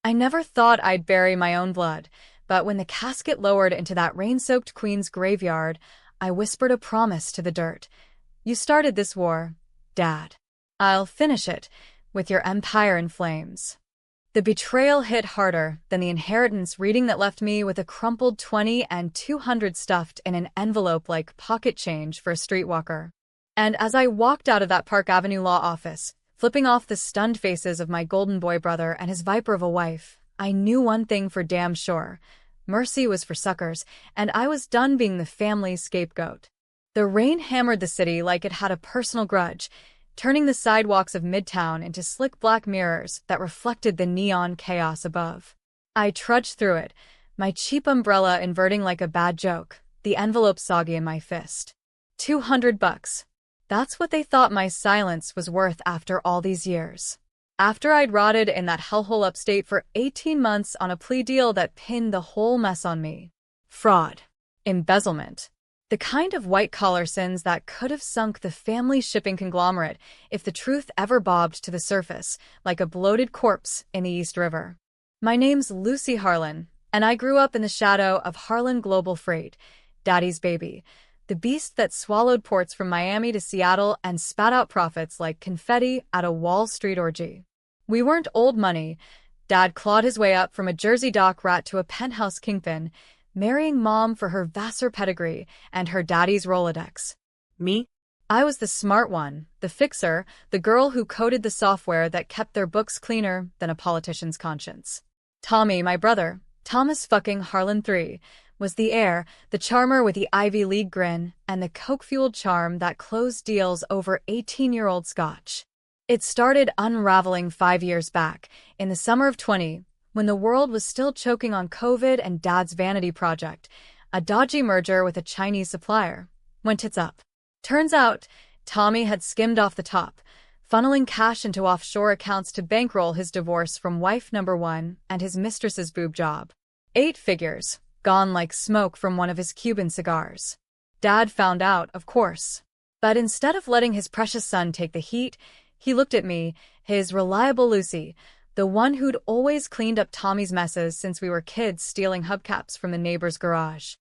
I never thought I'd bury my own blood, but when the casket lowered into that rain-soaked queen's graveyard, I whispered a promise to the dirt. You started this war, Dad. I'll finish it, with your empire in flames. The betrayal hit harder than the inheritance reading that left me with a crumpled 20 and 200 stuffed in an envelope like pocket change for a streetwalker. And as I walked out of that Park Avenue law office, flipping off the stunned faces of my golden boy brother and his viper of a wife, I knew one thing for damn sure. Mercy was for suckers, and I was done being the family's scapegoat. The rain hammered the city like it had a personal grudge, turning the sidewalks of Midtown into slick black mirrors that reflected the neon chaos above. I trudged through it, my cheap umbrella inverting like a bad joke, the envelope soggy in my fist. $200. That's what they thought my silence was worth after all these years. After I'd rotted in that hellhole upstate for 18 months on a plea deal that pinned the whole mess on me. Fraud. Embezzlement. The kind of white-collar sins that could have sunk the family shipping conglomerate if the truth ever bobbed to the surface, like a bloated corpse in the East River. My name's Lucy Harlan, and I grew up in the shadow of Harlan Global Freight, Daddy's baby, the beast that swallowed ports from Miami to Seattle and spat out profits like confetti at a Wall Street orgy. We weren't old money. Dad clawed his way up from a Jersey dock rat to a penthouse kingpin, marrying Mom for her Vassar pedigree and her daddy's Rolodex. Me? I was the smart one, the fixer, the girl who coded the software that kept their books cleaner than a politician's conscience. Tommy, my brother, Thomas fucking Harlan III, was the heir, the charmer with the Ivy League grin, and the coke-fueled charm that closed deals over 18-year-old scotch. It started unraveling 5 years back, in the summer of 20, when the world was still choking on COVID and Dad's vanity project, a dodgy merger with a Chinese supplier, went tits up. Turns out, Tommy had skimmed off the top, funneling cash into offshore accounts to bankroll his divorce from wife number one and his mistress's boob job. 8 figures, gone like smoke from one of his Cuban cigars. Dad found out, of course. But instead of letting his precious son take the heat, he looked at me, his reliable Lucy, the one who'd always cleaned up Tommy's messes since we were kids stealing hubcaps from the neighbor's garage.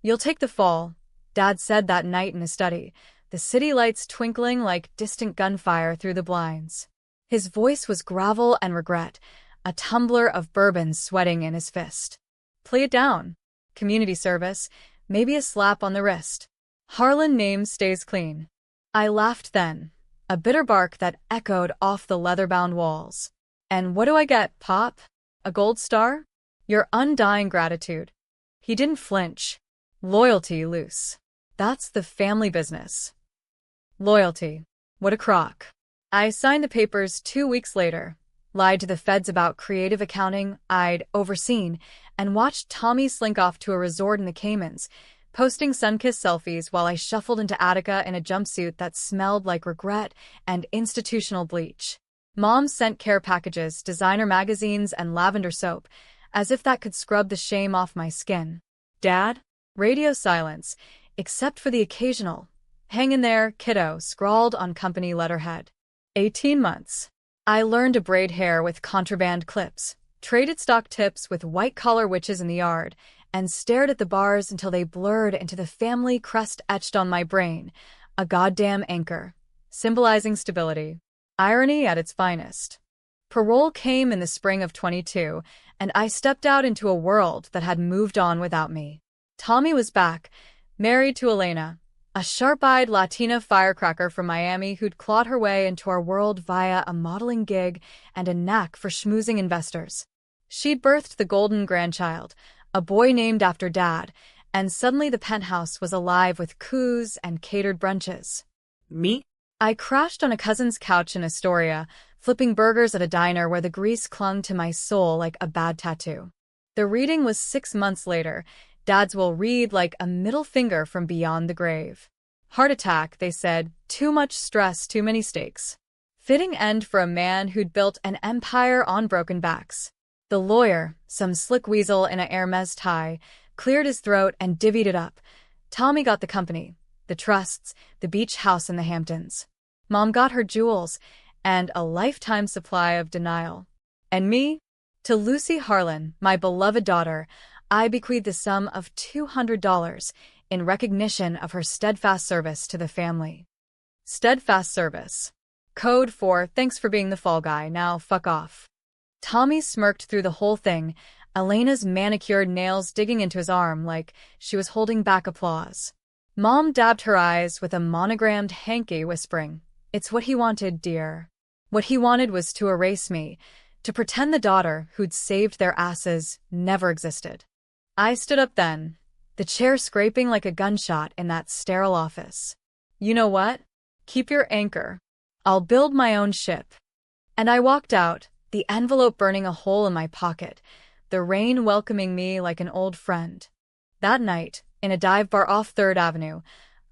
You'll take the fall, Dad said that night in his study, the city lights twinkling like distant gunfire through the blinds. His voice was gravel and regret, a tumbler of bourbon sweating in his fist. Play it down. Community service, maybe a slap on the wrist. Harlan name stays clean. I laughed then, a bitter bark that echoed off the leather-bound walls. And what do I get, Pop? A gold star? Your undying gratitude. He didn't flinch. Loyalty, Luce. That's the family business. Loyalty. What a crock. I signed the papers 2 weeks later, lied to the feds about creative accounting I'd overseen, and watched Tommy slink off to a resort in the Caymans, posting sun-kissed selfies while I shuffled into Attica in a jumpsuit that smelled like regret and institutional bleach. Mom sent care packages, designer magazines, and lavender soap, as if that could scrub the shame off my skin. Dad? Radio silence, except for the occasional, "Hang in there, kiddo," scrawled on company letterhead. 18 months. I learned to braid hair with contraband clips, traded stock tips with white-collar witches in the yard, and stared at the bars until they blurred into the family crest etched on my brain, a goddamn anchor, symbolizing stability. Irony at its finest. Parole came in the spring of 22, and I stepped out into a world that had moved on without me. Tommy was back, married to Elena, a sharp-eyed Latina firecracker from Miami who'd clawed her way into our world via a modeling gig and a knack for schmoozing investors. She'd birthed the golden grandchild, a boy named after Dad, and suddenly the penthouse was alive with coups and catered brunches. Me? I crashed on a cousin's couch in Astoria, flipping burgers at a diner where the grease clung to my soul like a bad tattoo. The reading was 6 months later. Dad's will read like a middle finger from beyond the grave. Heart attack, they said, too much stress, too many stakes. Fitting end for a man who'd built an empire on broken backs. The lawyer, some slick weasel in a Hermes tie, cleared his throat and divvied it up. Tommy got the company, the trusts, the beach house in the Hamptons. Mom got her jewels and a lifetime supply of denial. And me? To Lucy Harlan, my beloved daughter, I bequeath the sum of $200 in recognition of her steadfast service to the family. Steadfast service. Code for thanks for being the fall guy, now fuck off. Tommy smirked through the whole thing, Elena's manicured nails digging into his arm like she was holding back applause. Mom dabbed her eyes with a monogrammed hanky, whispering, "It's what he wanted, dear." What he wanted was to erase me, to pretend the daughter who'd saved their asses never existed. I stood up then, the chair scraping like a gunshot in that sterile office. You know what? Keep your anchor. I'll build my own ship. And I walked out, the envelope burning a hole in my pocket, the rain welcoming me like an old friend. That night, in a dive bar off 3rd Avenue,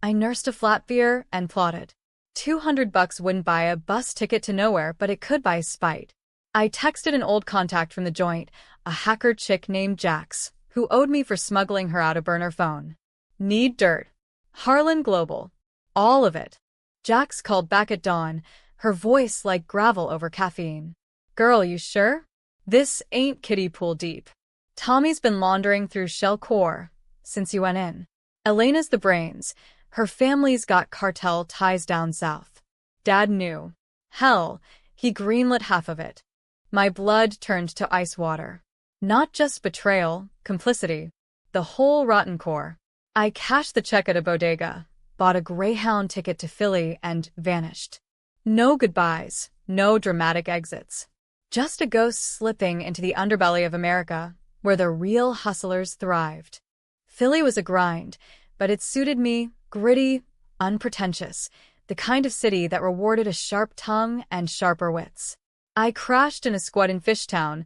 I nursed a flat beer and plotted. $200 wouldn't buy a bus ticket to nowhere, but it could buy spite. I texted an old contact from the joint, a hacker chick named Jax, who owed me for smuggling her out a burner phone. Need dirt. Harlan Global. All of it. Jax called back at dawn, her voice like gravel over caffeine. Girl, you sure? This ain't kiddie pool deep. Tommy's been laundering through Shell Core since you went in. Elena's the brains. Her family's got cartel ties down south. Dad knew. Hell, he greenlit half of it. My blood turned to ice water. Not just betrayal, complicity. The whole rotten core. I cashed the check at a bodega, bought a Greyhound ticket to Philly, and vanished. No goodbyes, no dramatic exits. Just a ghost slipping into the underbelly of America, where the real hustlers thrived. Philly was a grind, but it suited me, gritty, unpretentious, the kind of city that rewarded a sharp tongue and sharper wits. I crashed in a squat in Fishtown,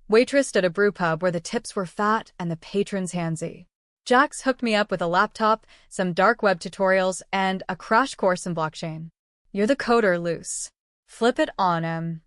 waitressed at a brew pub where the tips were fat and the patrons handsy. Jax hooked me up with a laptop, some dark web tutorials, and a crash course in blockchain. You're the coder, Luce. Flip it on him.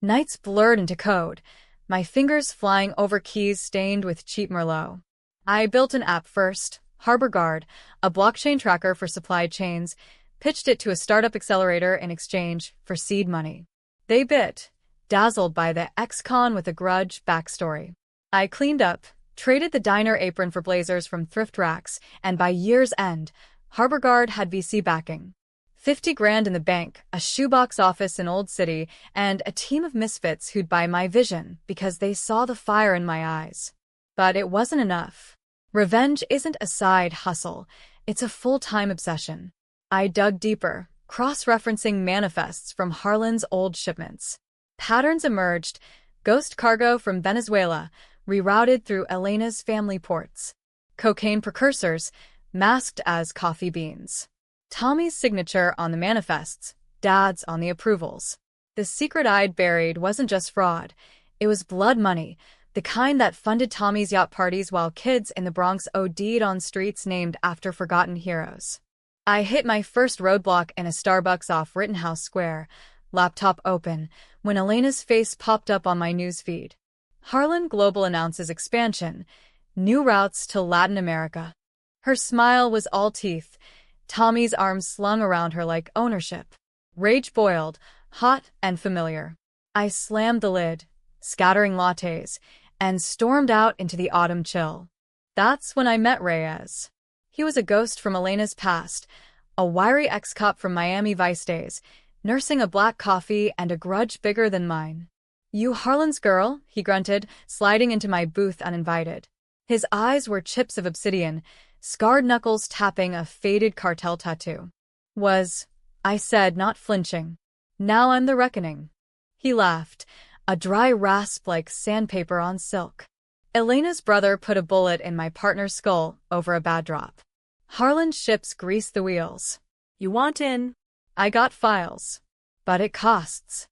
Nights blurred into code, my fingers flying over keys stained with cheap Merlot. I built an app first, Harbor Guard, a blockchain tracker for supply chains, pitched it to a startup accelerator in exchange for seed money. They bit, dazzled by the ex-con with a grudge backstory. I cleaned up, traded the diner apron for blazers from thrift racks, and by year's end, Harbor Guard had VC backing. 50 grand in the bank, a shoebox office in Old City, and a team of misfits who'd buy my vision because they saw the fire in my eyes. But it wasn't enough. Revenge isn't a side hustle, it's a full-time obsession. I dug deeper, cross-referencing manifests from Harlan's old shipments. Patterns emerged, ghost cargo from Venezuela, rerouted through Elena's family ports. Cocaine precursors, masked as coffee beans. Tommy's signature on the manifests, Dad's on the approvals. The secret I'd buried wasn't just fraud, it was blood money, the kind that funded Tommy's yacht parties while kids in the Bronx OD'd on streets named after forgotten heroes. I hit my first roadblock in a Starbucks off Rittenhouse Square, laptop open, when Elena's face popped up on my newsfeed. Harlan Global announces expansion, new routes to Latin America. Her smile was all teeth, Tommy's arms slung around her like ownership. Rage boiled, hot and familiar. I slammed the lid, scattering lattes, and stormed out into the autumn chill. That's when I met Reyes. He was a ghost from Elena's past, a wiry ex-cop from Miami Vice days, nursing a black coffee and a grudge bigger than mine. You Harlan's girl, he grunted, sliding into my booth uninvited. His eyes were chips of obsidian, scarred knuckles tapping a faded cartel tattoo. I said, not flinching. Now I'm the reckoning. He laughed, a dry rasp like sandpaper on silk. Elena's brother put a bullet in my partner's skull over a bad drop. Harlan's ships greased the wheels. You want in? I got files. But it costs.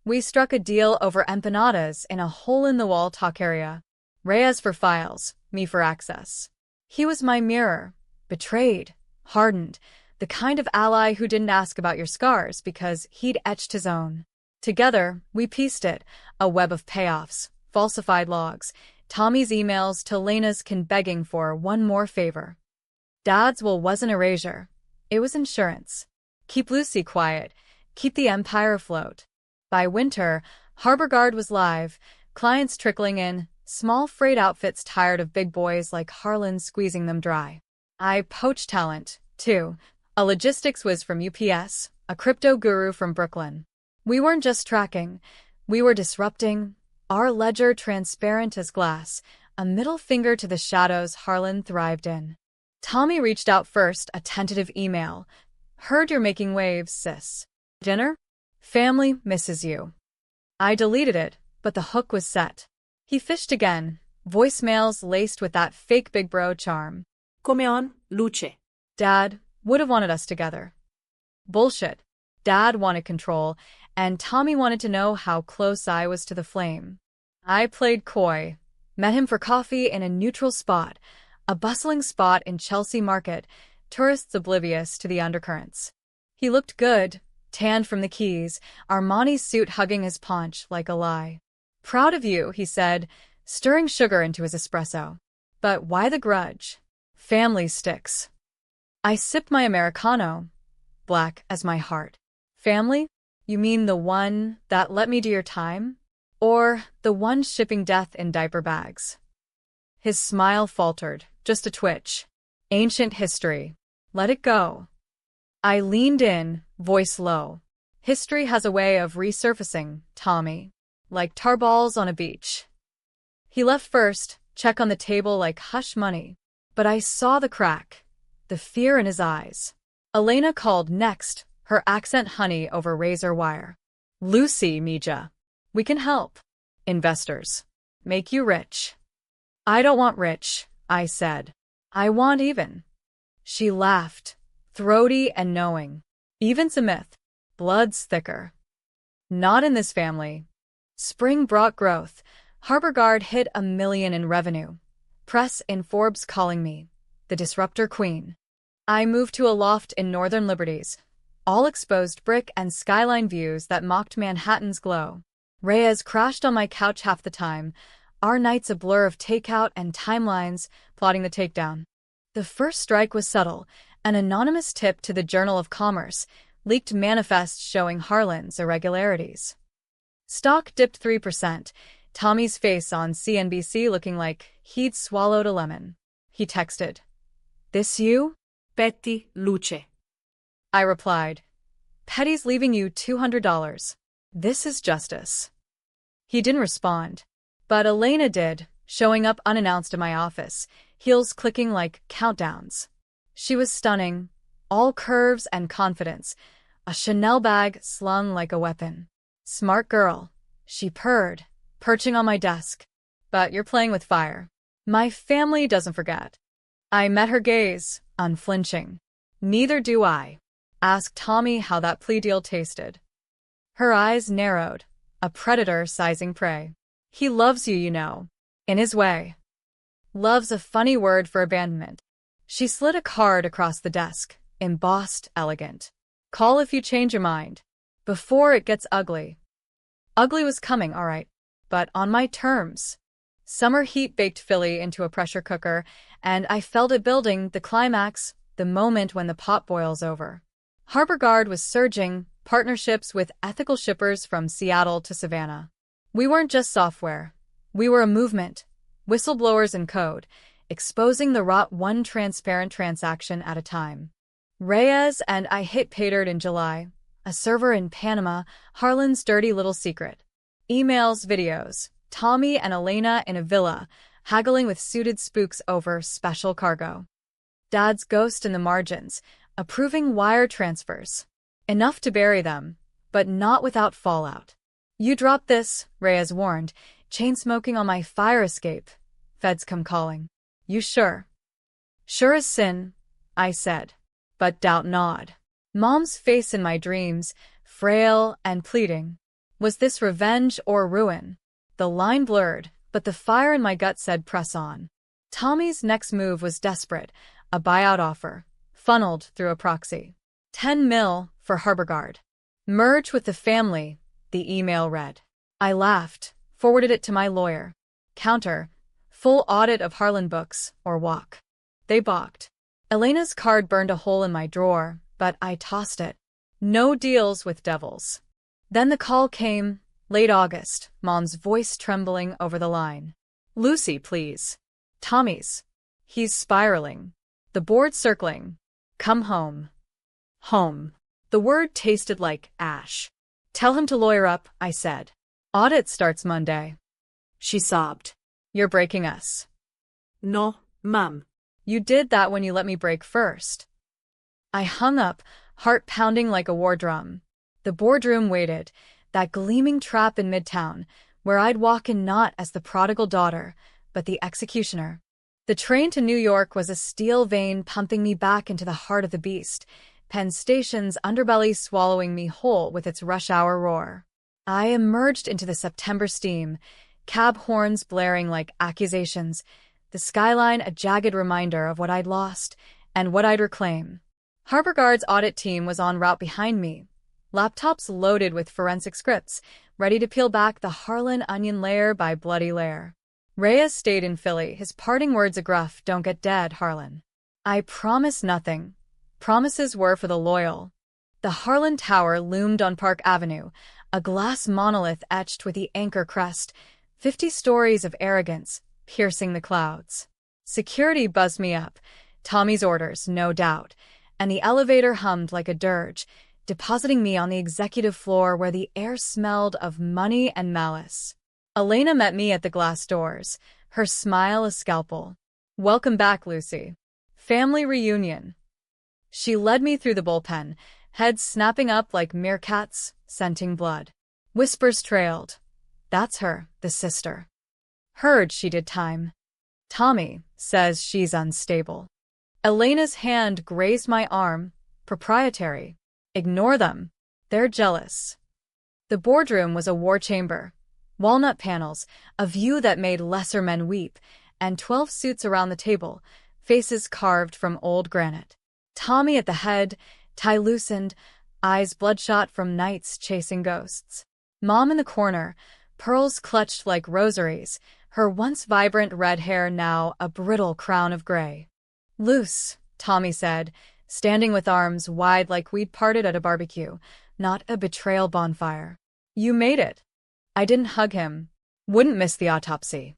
We struck a deal over empanadas in a hole-in-the-wall taqueria. Reyes for files, me for access. He was my mirror, betrayed, hardened, the kind of ally who didn't ask about your scars because he'd etched his own. Together, we pieced it, a web of payoffs, falsified logs, Tommy's emails to Lena's begging for one more favor. Dad's will wasn't erasure. It was insurance. Keep Lucy quiet, keep the empire afloat. By winter, Harbor Guard was live, Clients trickling in, small freight outfits tired of big boys like Harlan squeezing them dry. I poached talent, too. A logistics whiz from UPS, a crypto guru from Brooklyn. We weren't just tracking, we were disrupting. Our ledger transparent as glass, a middle finger to the shadows Harlan thrived in. Tommy reached out first, a tentative email. Heard you're making waves, sis. Dinner? Family misses you. I deleted it, but the hook was set. He fished again, voicemails laced with that fake big bro charm. Come on, Luce. Dad would have wanted us together. Bullshit. Dad wanted control, and Tommy wanted to know how close I was to the flame. I played coy, met him for coffee in a neutral spot, a bustling spot in Chelsea Market, tourists oblivious to the undercurrents. He looked good, tanned from the Keys, Armani suit hugging his paunch like a lie. Proud of you, he said, stirring sugar into his espresso. But why the grudge? Family sticks. I sipped my Americano, black as my heart. Family? You mean the one that let me do your time? Or the one shipping death in diaper bags? His smile faltered, just a twitch. Ancient history. Let it go. I leaned in, voice low. History has a way of resurfacing, Tommy. Like tar balls on a beach. He left first, check on the table like hush money. But I saw the crack, the fear in his eyes. Elena called next, her accent honey over razor wire. Lucy, Mija. We can help. Investors. Make you rich. I don't want rich, I said. I want even. She laughed, throaty and knowing. Even's a myth. Blood's thicker. Not in this family. Spring brought growth. Harbor Guard hit $1 million in revenue. Press in Forbes calling me the disruptor queen. I moved to a loft in Northern Liberties, all exposed brick and skyline views that mocked Manhattan's glow. Reyes crashed on my couch half the time, our nights a blur of takeout and timelines plotting the takedown. The first strike was subtle, an anonymous tip to the Journal of Commerce, leaked manifest showing Harlan's irregularities. Stock dipped 3%, Tommy's face on CNBC looking like he'd swallowed a lemon. He texted, "This you?" Petty, Luce. I replied, "Petty's leaving you $200. This is justice." He didn't respond, but Elena did, showing up unannounced in my office, heels clicking like countdowns. She was stunning, all curves and confidence, a Chanel bag slung like a weapon. Smart girl, she purred, perching on my desk. But you're playing with fire. My family doesn't forget. I met her gaze, unflinching. Neither do I. Asked Tommy how that plea deal tasted. Her eyes narrowed, a predator sizing prey. He loves you, you know. In his way. Love's a funny word for abandonment. She slid a card across the desk, embossed, elegant. Call if you change your mind. Before it gets ugly. Ugly was coming, all right, but on my terms. Summer heat baked Philly into a pressure cooker, and I felt it building, the climax, the moment when the pot boils over. Harbor Guard was surging, partnerships with ethical shippers from Seattle to Savannah. We weren't just software. We were a movement, whistleblowers in code, exposing the rot one transparent transaction at a time. Reyes and I hit paydirt in July, a server in Panama, Harlan's dirty little secret. Emails, videos, Tommy and Elena in a villa, haggling with suited spooks over special cargo. Dad's ghost in the margins, approving wire transfers. Enough to bury them, but not without fallout. You drop this, Reyes warned, chain smoking on my fire escape. Feds come calling. You sure? Sure as sin, I said, but doubt not. Mom's face in my dreams, frail and pleading. Was this revenge or ruin? The line blurred, but the fire in my gut said press on. Tommy's next move was desperate, a buyout offer, funneled through a proxy. 10 mil for Harbor Guard. Merge with the family, the email read. I laughed, forwarded it to my lawyer. Counter, full audit of Harlan books, or walk. They balked. Elena's card burned a hole in my drawer, but I tossed it. No deals with devils. Then the call came, Late August, Mom's voice trembling over the line. Lucy, please. Tommy's. He's spiraling. The board circling. Come home. Home. The word tasted like ash. Tell him to lawyer up, I said. Audit starts Monday. She sobbed. You're breaking us. No, Mom. You did that when you let me break first. I hung up, heart pounding like a war drum. The boardroom waited, that gleaming trap in Midtown, where I'd walk in not as the prodigal daughter, but the executioner. The train to New York was a steel vein pumping me back into the heart of the beast, Penn Station's underbelly swallowing me whole with its rush-hour roar. I emerged into the September steam, cab horns blaring like accusations, the skyline a jagged reminder of what I'd lost and what I'd reclaim. Harbor Guard's audit team was en route behind me, laptops loaded with forensic scripts, ready to peel back the Harlan onion layer by bloody layer. Reyes stayed in Philly, his parting words a gruff, "Don't get dead, Harlan." I promise nothing. Promises were for the loyal. The Harlan Tower loomed on Park Avenue, a glass monolith etched with the anchor crest, 50 stories of arrogance, piercing the clouds. Security buzzed me up, Tommy's orders, no doubt, and the elevator hummed like a dirge, depositing me on the executive floor where the air smelled of money and malice. Elena met me at the glass doors, her smile a scalpel. Welcome back, Lucy. Family reunion. She led me through the bullpen, heads snapping up like meerkats, scenting blood. Whispers trailed. That's her, the sister. Heard she did time. Tommy says she's unstable. Elena's hand grazed my arm. Proprietary. Ignore them. They're jealous. The boardroom was a war chamber. Walnut panels, a view that made lesser men weep, and 12 suits around the table, faces carved from old granite. Tommy at the head, tie loosened, eyes bloodshot from nights chasing ghosts. Mom in the corner, pearls clutched like rosaries, her once vibrant red hair now a brittle crown of gray. Loose, Tommy said, standing with arms wide like we'd parted at a barbecue, not a betrayal bonfire. You made it. I didn't hug him. Wouldn't miss the autopsy.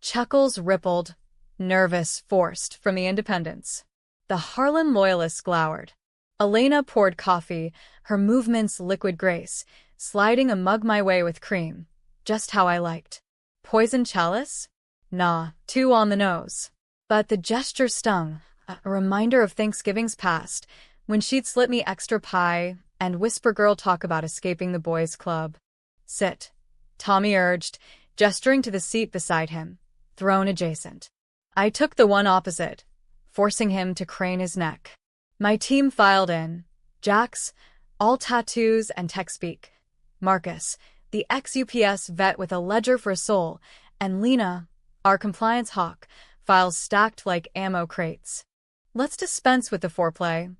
Chuckles rippled, nervous, forced, from the independents. The Harlan loyalists glowered. Elena poured coffee, her movements liquid grace, sliding a mug my way with cream, just how I liked. Poison chalice? Nah, too on the nose. But the gesture stung, a reminder of Thanksgiving's past, when she'd slip me extra pie and whisper girl talk about escaping the boys' club. Sit, Tommy urged, gesturing to the seat beside him, throne adjacent. I took the one opposite, forcing him to crane his neck. My team filed in. Jax, all tattoos and tech speak. Marcus, the ex-UPS vet with a ledger for a soul, and Lena, our compliance hawk, files stacked like ammo crates. Let's dispense with the foreplay,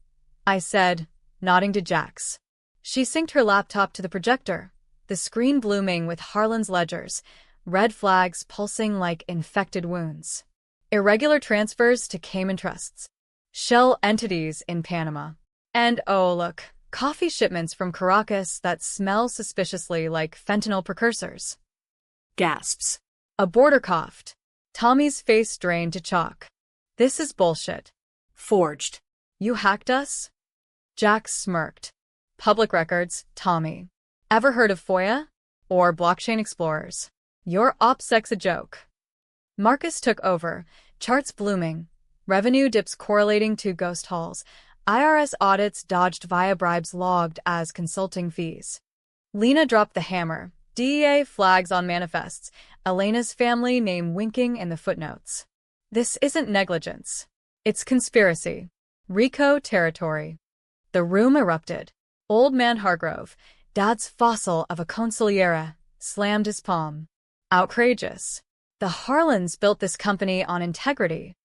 I said, nodding to Jax. She synced her laptop to the projector, the screen blooming with Harlan's ledgers, red flags pulsing like infected wounds. Irregular transfers to Cayman trusts. Shell entities in Panama. And oh look, coffee shipments from Caracas that smell suspiciously like fentanyl precursors. Gasps. A boarder coughed. Tommy's face drained to chalk. This is bullshit. Forged. You hacked us? Jax smirked. Public records, Tommy. Ever heard of FOIA? Or blockchain explorers? Your OPSEC's a joke. Marcus took over, charts blooming, revenue dips correlating to ghost hauls, IRS audits dodged via bribes logged as consulting fees. Lena dropped the hammer, DEA flags on manifests, Elena's family name winking in the footnotes. This isn't negligence. It's conspiracy. RICO territory. The room erupted. Old man Hargrove, Dad's fossil of a consigliere, slammed his palm. Outrageous. The Harlans built this company on integrity.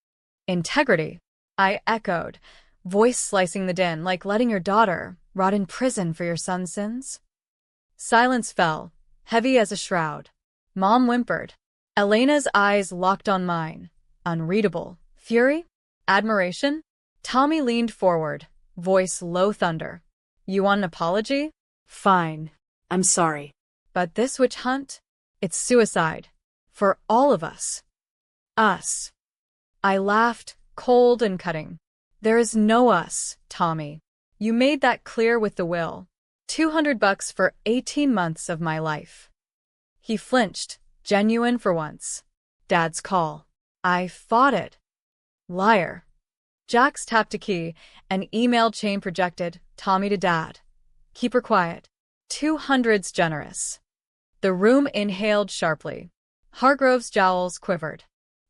Integrity, I echoed, voice slicing the din like letting your daughter rot in prison for your son's sins. Silence fell, heavy as a shroud. Mom whimpered. Elena's eyes locked on mine. Unreadable. Fury? Admiration? Tommy leaned forward, voice low thunder. You want an apology? Fine. I'm sorry. But this witch hunt? It's suicide. For all of us. Us. I laughed, cold and cutting. There is no us, Tommy. You made that clear with the will. $200 for 18 months of my life. He flinched, genuine for once. Dad's call. I fought it. Liar. Jax tapped a key, an email chain projected, Tommy to Dad. Keep her quiet. 200's generous. The room inhaled sharply. Hargrove's jowls quivered.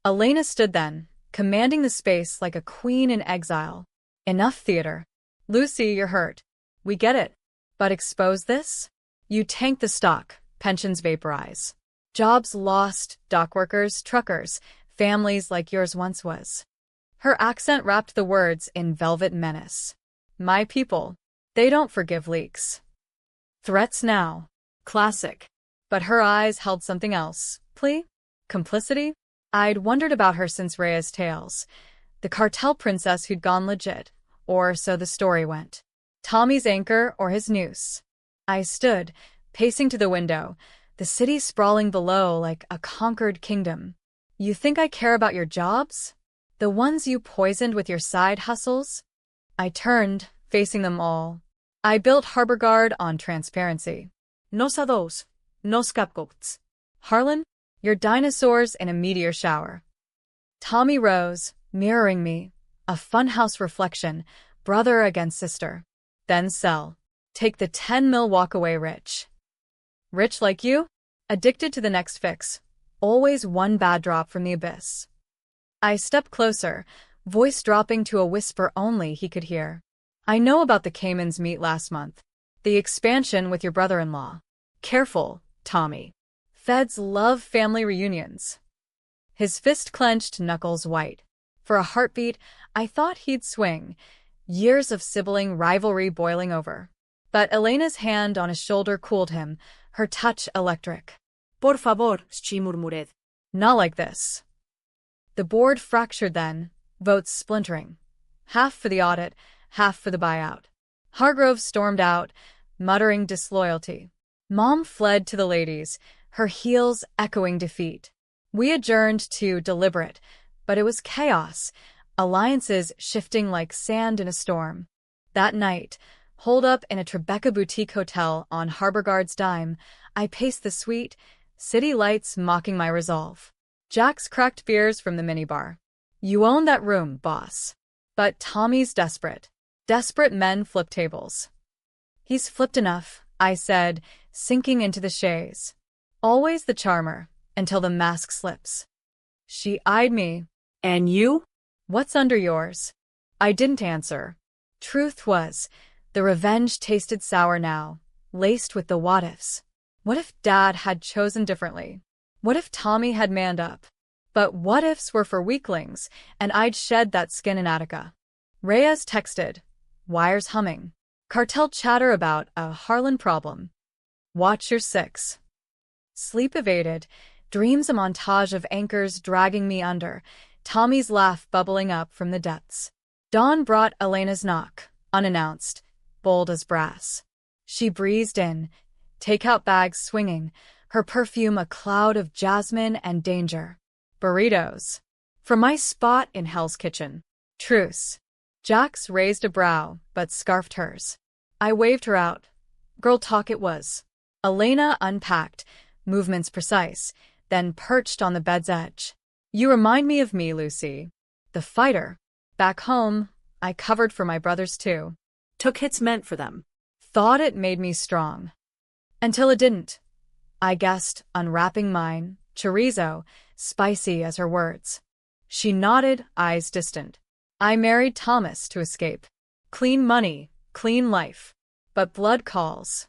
Elena stood then, commanding the space like a queen in exile. Enough theater. Lucy, you're hurt. We get it. But expose this? You tank the stock, pensions vaporize. Jobs lost, dockworkers, truckers, families like yours once was. Her accent wrapped the words in velvet menace. My people. They don't forgive leaks. Threats now. Classic. But her eyes held something else. Plea? Complicity? I'd wondered about her since Rhea's tales. The cartel princess who'd gone legit. Or so the story went. Tommy's anchor or his noose. I stood, pacing to the window, the city sprawling below like a conquered kingdom. You think I care about your jobs? The ones you poisoned with your side hustles? I turned, facing them all. I built Harbor Guard on transparency. Nos a dos. No scapegoats. Harlan, you're dinosaurs in a meteor shower. Tommy rose, mirroring me. A funhouse reflection, brother against sister. Then sell. Take the 10 mil walk away rich. Rich like you? Addicted to the next fix. Always one bad drop from the abyss. I stepped closer, voice dropping to a whisper only he could hear. I know about the Cayman's meet last month. The expansion with your brother-in-law. Careful, Tommy. Feds love family reunions. His fist clenched, knuckles white. For a heartbeat, I thought he'd swing. Years of sibling rivalry boiling over. But Elena's hand on his shoulder cooled him, her touch electric. Por favor, și murmured. Not like this. The board fractured then, votes splintering. Half for the audit, half for the buyout. Hargrove stormed out, muttering disloyalty. Mom fled to the ladies, her heels echoing defeat. We adjourned to deliberate, but it was chaos, alliances shifting like sand in a storm. That night, holed up in a Tribeca boutique hotel on Harbor Guard's dime, I paced the suite, city lights mocking my resolve. Jax cracked beers from the minibar. You own that room, boss. But Tommy's desperate. Desperate men flip tables. He's flipped enough, I said, sinking into the chaise. Always the charmer, until the mask slips. She eyed me. And you? What's under yours? I didn't answer. Truth was, the revenge tasted sour now, laced with the what-ifs. What if Dad had chosen differently? What if Tommy had manned up? But what-ifs were for weaklings, and I'd shed that skin in Attica. Reyes texted. Wires humming. Cartel chatter about a Harlan problem. Watch your six. Sleep evaded, dreams a montage of anchors dragging me under, Tommy's laugh bubbling up from the depths. Dawn brought Elena's knock, unannounced, bold as brass. She breezed in, takeout bags swinging, her perfume a cloud of jasmine and danger. Burritos. From my spot in Hell's Kitchen. Truce. Jax raised a brow, but scarfed hers. I waved her out. Girl talk it was. Elena unpacked, movements precise, then perched on the bed's edge. You remind me of me, Lucy. The fighter. Back home, I covered for my brothers too. Took hits meant for them. Thought it made me strong. Until it didn't. I guessed, unwrapping mine, chorizo, spicy as her words. She nodded, eyes distant. I married Thomas to escape. Clean money, clean life. But blood calls.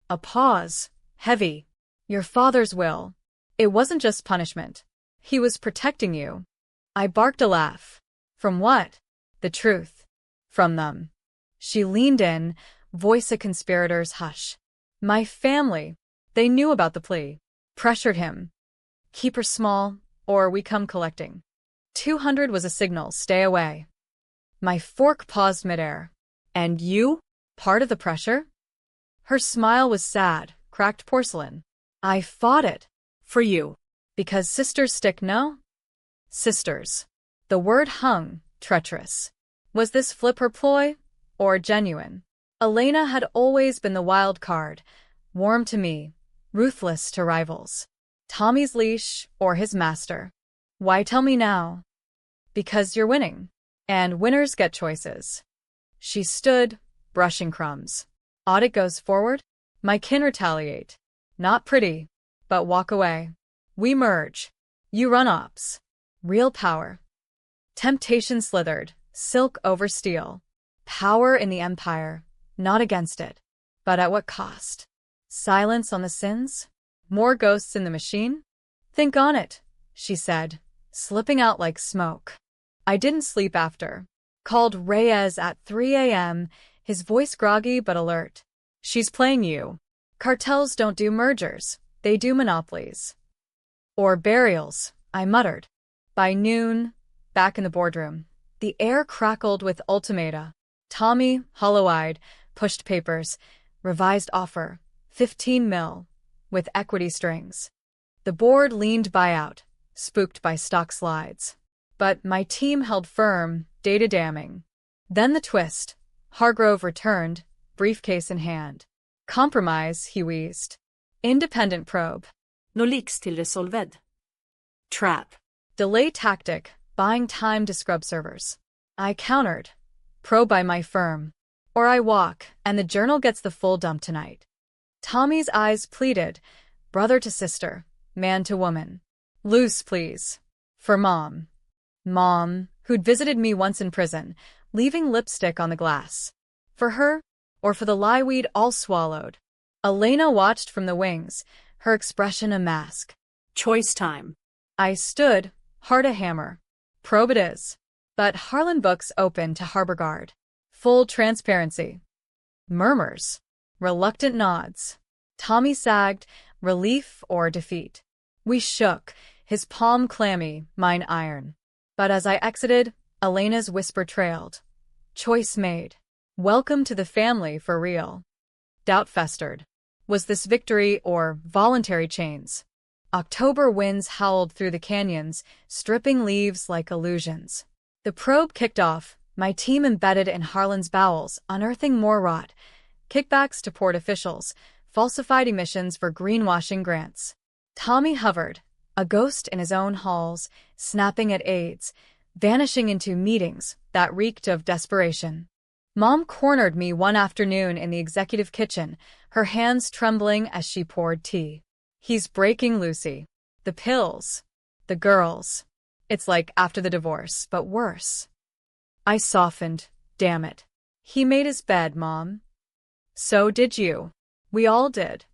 A pause, heavy. Your father's will. It wasn't just punishment. He was protecting you. I barked a laugh. From what? The truth. From them. She leaned in, voice a conspirator's hush. My family. They knew about the plea. Pressured him. Keep her small, or we come collecting. 200 was a signal, stay away. My fork paused midair. And you? Part of the pressure? Her smile was sad, cracked porcelain. I fought it. For you. Because sisters stick, no? Sisters. The word hung, treacherous. Was this flip her ploy, or genuine? Elena had always been the wild card, warm to me, ruthless to rivals. Tommy's leash, or his master. Why tell me now? Because you're winning. And winners get choices. She stood, brushing crumbs. Audit goes forward. My kin retaliate. Not pretty, but walk away. We merge. You run ops. Real power. Temptation slithered, silk over steel. Power in the empire, not against it. But at what cost? Silence on the sins? More ghosts in the machine? Think on it, she said, slipping out like smoke. I didn't sleep after. Called Reyes at 3 a.m., his voice groggy but alert. She's playing you. Cartels don't do mergers, they do monopolies. Or burials, I muttered. By noon, back in the boardroom, the air crackled with ultimata. Tommy, hollow-eyed, pushed papers. Revised offer, 15 mil, with equity strings. The board leaned buyout, spooked by stock slides. But my team held firm, data damning. Then the twist. Hargrove returned, briefcase in hand. Compromise, he wheezed. Independent probe. No leaks till resolved. Trap. Delay tactic, buying time to scrub servers. I countered. Probe by my firm. Or I walk, and the journal gets the full dump tonight. Tommy's eyes pleaded, brother to sister, man to woman. Loose, please. For Mom. Mom, who'd visited me once in prison, leaving lipstick on the glass. For her, or for the lie we'd all swallowed? Elena watched from the wings, her expression a mask. Choice time. I stood, hard a hammer. Probe it is. But Harlan books open to Harbor Guard. Full transparency. Murmurs. Reluctant nods. Tommy sagged, relief or defeat. We shook, his palm clammy, mine iron. But as I exited, Elena's whisper trailed. Choice made. Welcome to the family for real. Doubt festered. Was this victory or voluntary chains? October winds howled through the canyons, stripping leaves like illusions. The probe kicked off, my team embedded in Harlan's bowels, unearthing more rot. Kickbacks to port officials, falsified emissions for greenwashing grants. Tommy hovered, a ghost in his own halls, snapping at aides, vanishing into meetings that reeked of desperation. Mom cornered me one afternoon in the executive kitchen, her hands trembling as she poured tea. He's breaking Lucy. The pills. The girls. It's like after the divorce, but worse. I softened. Damn it. He made his bed, Mom. So did you. We all did.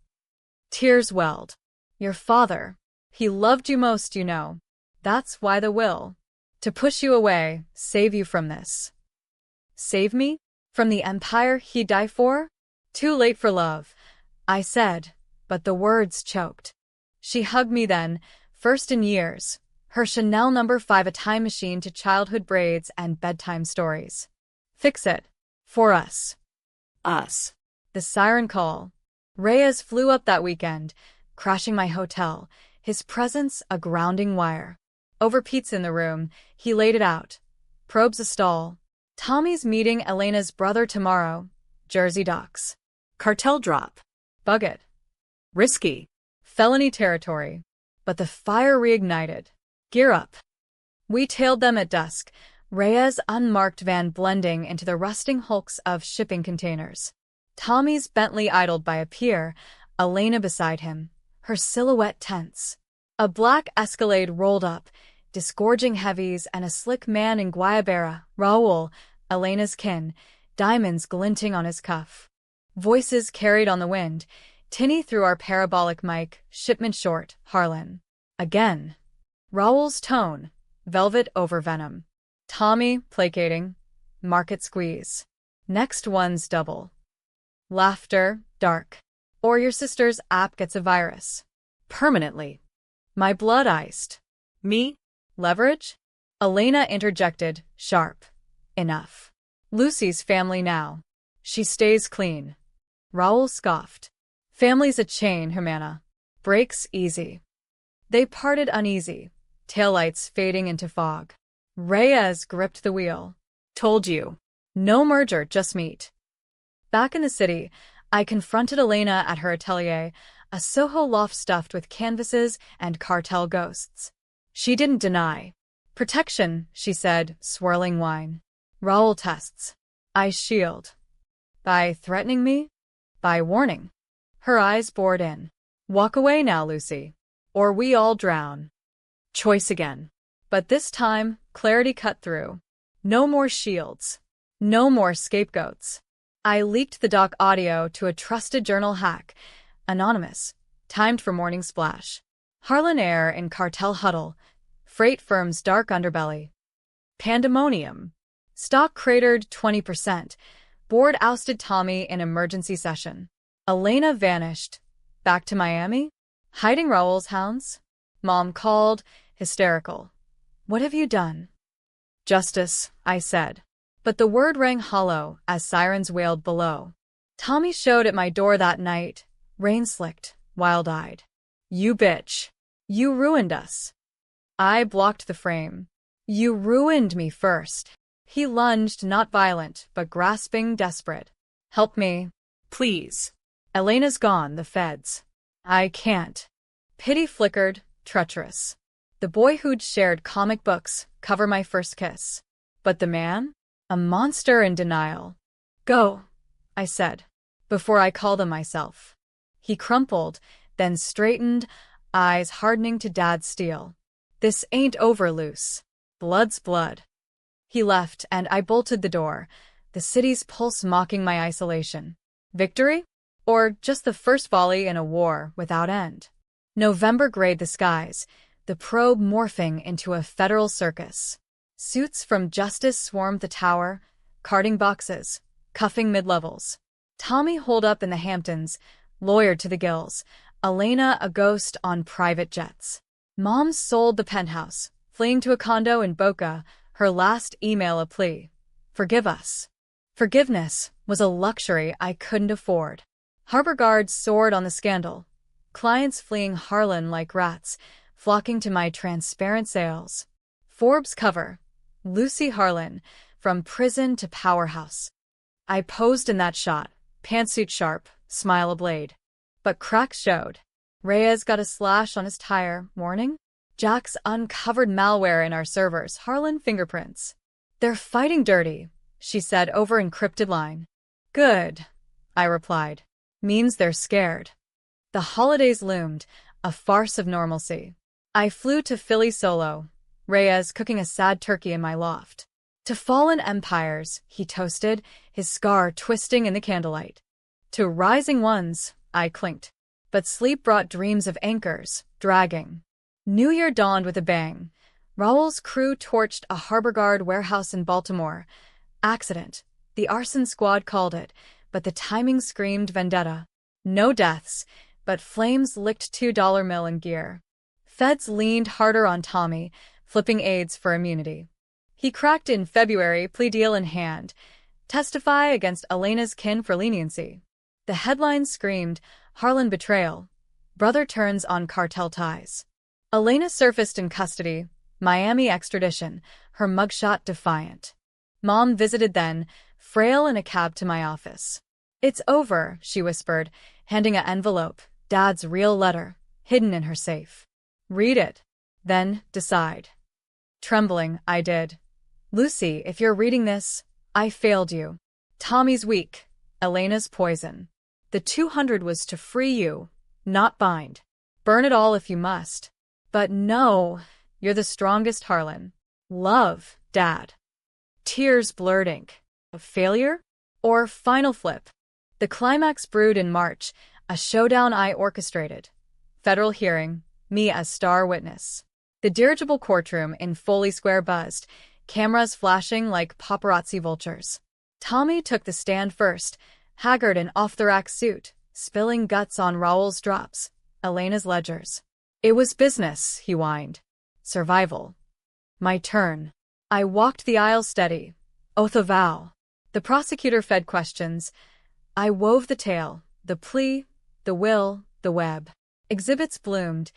Tears welled. Your father. He loved you most, you know. That's why the will. To push you away, save you from this. Save me? From the empire he'd die for? Too late for love, I said, but the words choked. She hugged me then, first in years, her Chanel No. 5 a time machine to childhood braids and bedtime stories. Fix it. For us. Us. The siren call. Reyes flew up that weekend, crashing my hotel, his presence a grounding wire. Over pizza in the room, he laid it out. Probes a stall. Tommy's meeting Elena's brother tomorrow. Jersey docks. Cartel drop. Bug it. Risky. Felony territory. But the fire reignited. Gear up. We tailed them at dusk, Rhea's unmarked van blending into the rusting hulks of shipping containers. Tommy's Bentley idled by a pier, Elena beside him, her silhouette tense. A black Escalade rolled up, disgorging heavies and a slick man in Guayabera, Raul, Elena's kin, diamonds glinting on his cuff. Voices carried on the wind, tinny through our parabolic mic, shipment short, Harlan. Again. Raul's tone, velvet over venom. Tommy, placating. Market squeeze. Next one's double. Laughter, dark. Or your sister's app gets a virus. Permanently. My blood iced. Me? Leverage? Elena interjected, sharp. Enough. Lucy's family now. She stays clean. Raul scoffed. Family's a chain, Humana. Breaks easy. They parted uneasy, taillights fading into fog. Reyes gripped the wheel. Told you. No merger, just meet. Back in the city, I confronted Elena at her atelier, a Soho loft stuffed with canvases and cartel ghosts. She didn't deny. Protection, she said, swirling wine. Raoul tests. I shield. By threatening me? By warning. Her eyes bored in. Walk away now, Lucy. Or we all drown. Choice again. But this time, clarity cut through. No more shields. No more scapegoats. I leaked the doc audio to a trusted journal hack. Anonymous. Timed for morning splash. Harlan Air in cartel huddle. Freight firm's dark underbelly. Pandemonium. Stock cratered 20%. Board ousted Tommy in emergency session. Elena vanished. Back to Miami? Hiding Raoul's hounds? Mom called, hysterical. What have you done? Justice, I said. But the word rang hollow as sirens wailed below. Tommy showed at my door that night, rain-slicked, wild-eyed. You bitch. You ruined us. I blocked the frame. You ruined me first. He lunged, not violent, but grasping, desperate. Help me. Please. Elena's gone, the feds. I can't. Pity flickered, treacherous. The boy who'd shared comic books cover my first kiss. But the man? A monster in denial. Go, I said, before I called him myself. He crumpled, then straightened, eyes hardening to dad's steel. This ain't over, Luce. Blood's blood. He left, and I bolted the door, the city's pulse mocking my isolation. Victory? Or just the first volley in a war without end? November grayed the skies, the probe morphing into a federal circus. Suits from Justice swarmed the tower, carting boxes, cuffing mid-levels. Tommy holed up in the Hamptons, lawyered to the gills. Elena a ghost on private jets. Mom sold the penthouse, fleeing to a condo in Boca, her last email a plea. Forgive us. Forgiveness was a luxury I couldn't afford. Harbor guards soared on the scandal. Clients fleeing Harlan like rats, flocking to my transparent sails. Forbes cover. Lucy Harlan, from prison to powerhouse. I posed in that shot, pantsuit sharp, smile ablade. But cracks showed. Reyes got a slash on his tire, warning? Jack's uncovered malware in our servers, Harlan fingerprints. They're fighting dirty, she said over encrypted line. Good, I replied. Means they're scared. The holidays loomed, a farce of normalcy. I flew to Philly solo, Reyes cooking a sad turkey in my loft. To fallen empires, he toasted, his scar twisting in the candlelight. To rising ones, I clinked. But sleep brought dreams of anchors, dragging. New Year dawned with a bang. Raoul's crew torched a harbor guard warehouse in Baltimore. Accident. The arson squad called it, but the timing screamed vendetta. No deaths, but flames licked $2 mill in gear. Feds leaned harder on Tommy, flipping aides for immunity. He cracked in February, plea deal in hand. Testify against Elena's kin for leniency. The headline screamed, Harlan Betrayal. Brother turns on cartel ties. Elena surfaced in custody, Miami extradition, her mugshot defiant. Mom visited then, frail in a cab to my office. It's over, she whispered, handing an envelope, Dad's real letter, hidden in her safe. Read it. Then decide. Trembling, I did. Lucy, if you're reading this, I failed you. Tommy's weak, Elena's poison. The 200 was to free you, not bind. Burn it all if you must. But no, you're the strongest, Harlan. Love, Dad. Tears blurred ink. A failure? Or final flip? The climax brewed in March, a showdown I orchestrated. Federal hearing, me as star witness. The dirigible courtroom in Foley Square buzzed, cameras flashing like paparazzi vultures. Tommy took the stand first, haggard in off-the-rack suit, spilling guts on Raoul's drops, Elena's ledgers. It was business, he whined. Survival. My turn. I walked the aisle steady. Oath of vow. The prosecutor fed questions. I wove the tale, the plea, the The will, the web. Exhibits bloomed.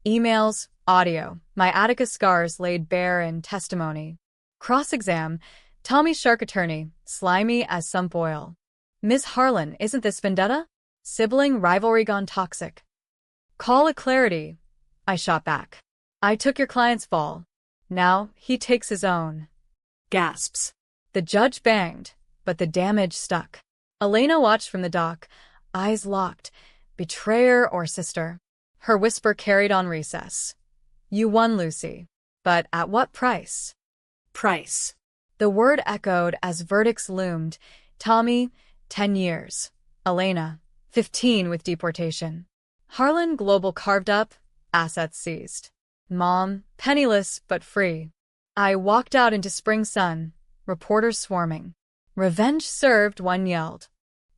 Emails, audio. My Attica scars laid bare in testimony. Cross-exam. Tommy's shark attorney, slimy as sump oil. Miss Harlan, isn't this vendetta? Sibling rivalry gone toxic. Call it clarity. I shot back. I took your client's fall. Now he takes his own. Gasps. The judge banged, but the damage stuck. Elena watched from the dock, eyes locked. Betrayer or sister? Her whisper carried on recess. You won, Lucy. But at what price? Price. The word echoed as verdicts loomed. Tommy, 10 years. Elena, 15 with deportation. Harlan, global carved up, assets seized. Mom, penniless but free. I walked out into spring sun, reporters swarming. Revenge served, one yelled.